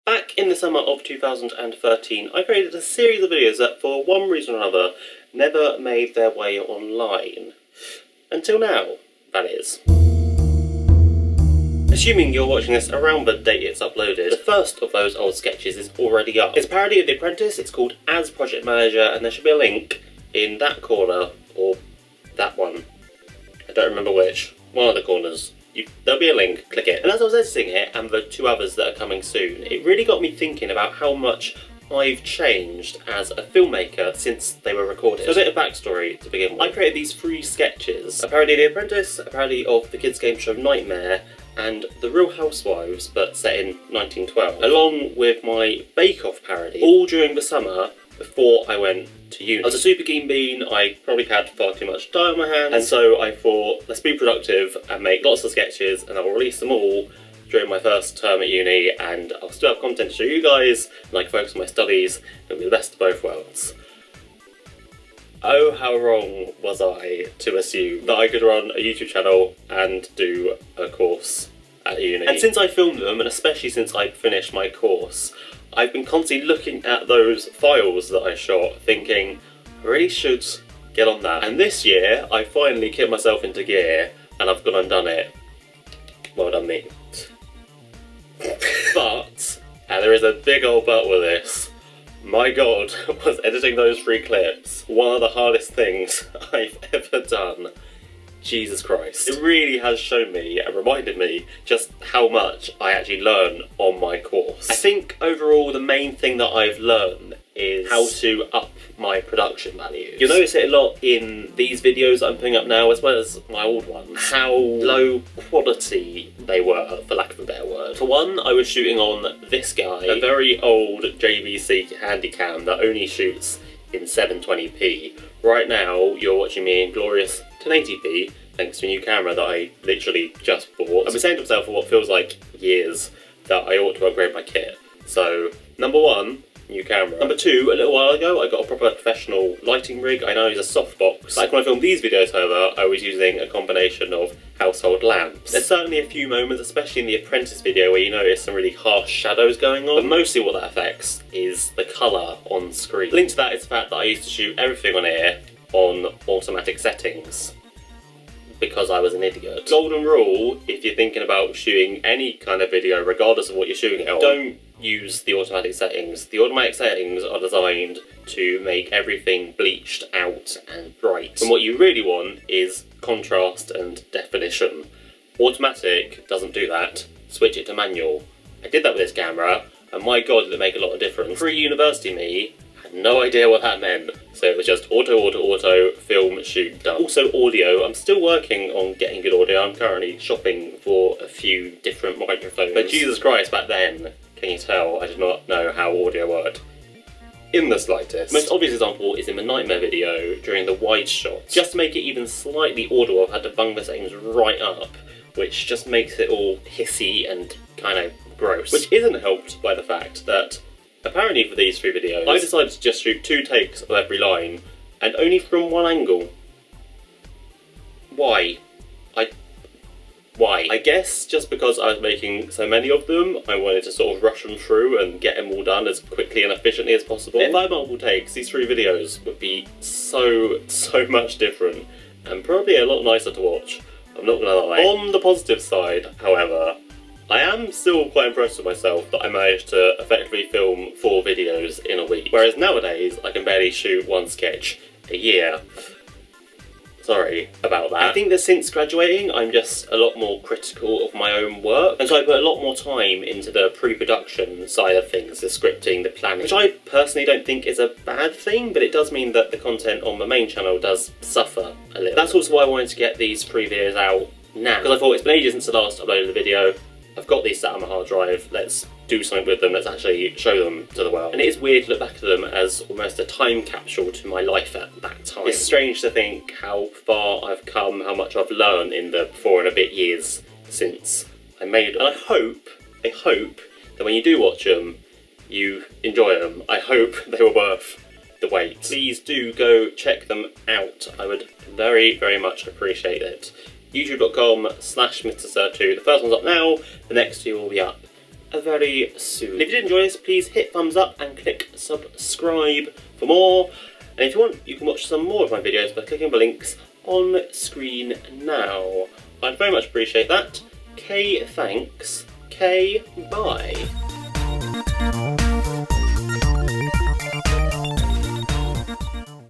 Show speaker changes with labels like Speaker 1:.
Speaker 1: Back in the summer of 2013, I created a series of videos that, for one reason or another, never made their way online. Until now, that is. Assuming you're watching this around the date it's uploaded, the first of those old sketches is already up. It's a parody of The Apprentice, it's called As Project Manager, and there should be a link in that corner, or that one. I don't remember which. One of the corners. There'll be a link, click it. And as I was editing it, and the two others that are coming soon, it really got me thinking about how much I've changed as a filmmaker since they were recorded. So a bit of backstory to begin with. I created these 3 sketches. A parody of The Apprentice, a parody of the kids game show Nightmare, and The Real Housewives, but set in 1912. Along with my Bake Off parody, all during the summer before I went to uni. I was a super keen bean, I probably had far too much time on my hands, and so I thought, let's be productive and make lots of sketches, and I'll release them all during my first term at uni, and I'll still have content to show you guys, and I can focus on my studies. It'll be the best of both worlds. Oh, how wrong was I to assume that I could run a YouTube channel and do a course at uni. And since I filmed them, and especially since I finished my course, I've been constantly looking at those files that I shot, thinking, I really should get on that. And this year, I finally kicked myself into gear, and I've gone and done it. Well done me. But, and there is a big old but with this, my god, was editing those 3 clips one of the hardest things I've ever done. Jesus Christ. It really has shown me and reminded me just how much I actually learn on my course. I think overall the main thing that I've learned is how to up my production values. You'll notice it a lot in these videos that I'm putting up now, as well as my old ones, how low quality they were, for lack of a better word. For one, I was shooting on this guy, a very old JVC Handycam that only shoots in 720p. Right now, you're watching me in glorious 1080p, thanks to a new camera that I literally just bought. I've been saying to myself for what feels like years that I ought to upgrade my kit. So, number 1, new camera. Number 2, a little while ago, I got a proper professional lighting rig. I now use a softbox. Like when I filmed these videos, however, I was using a combination of household lamps. There's certainly a few moments, especially in the Apprentice video, where you notice some really harsh shadows going on, but mostly what that affects is the colour on screen. Linked to that is the fact that I used to shoot everything on here on automatic settings, because I was an idiot. Golden rule, if you're thinking about shooting any kind of video, regardless of what you're shooting it on, don't use the automatic settings. The automatic settings are designed to make everything bleached out and bright. And what you really want is contrast and definition. Automatic doesn't do that. Switch it to manual. I did that with this camera, and my god did it make a lot of difference. Pre-university me had no idea what that meant. So it was just auto, film, shoot, done. Also audio, I'm still working on getting good audio. I'm currently shopping for a few different microphones. But Jesus Christ, back then, can you tell, I did not know how audio worked in the slightest. Most obvious example is in the Nightmare video during the wide shots. Just to make it even slightly audible, I've had to bung the settings right up, which just makes it all hissy and kind of gross. Which isn't helped by the fact that apparently for these 3 videos, I decided to just shoot 2 takes of every line, and only from one angle. Why? Why? I guess just because I was making so many of them, I wanted to sort of rush them through and get them all done as quickly and efficiently as possible. If I had multiple takes, these 3 videos would be so much different, and probably a lot nicer to watch. I'm not gonna lie. On the positive side, however, I am still quite impressed with myself that I managed to effectively film 4 videos in a week. Whereas nowadays, I can barely shoot 1 sketch a year. Sorry about that. I think that since graduating, I'm just a lot more critical of my own work, and so I put a lot more time into the pre-production side of things, the scripting, the planning, which I personally don't think is a bad thing, but it does mean that the content on the main channel does suffer a little. That's also why I wanted to get these 3 videos out now, because I thought it's been ages since I last uploaded a video. I've got these sat on my hard drive, let's do something with them, let's actually show them to the world. And it is weird to look back at them as almost a time capsule to my life at that time. It's strange to think how far I've come, how much I've learned in the 4 and a bit years since I made them. And I hope that when you do watch them, you enjoy them. I hope they were worth the wait. Please do go check them out. I would very much appreciate it. youtube.com/MrSir2. The first one's up now, the next 2 will be up very soon. If you did enjoy this, please hit thumbs up and click subscribe for more. And if you want, you can watch some more of my videos by clicking the links on screen now. I'd very much appreciate that. K, thanks. K, bye.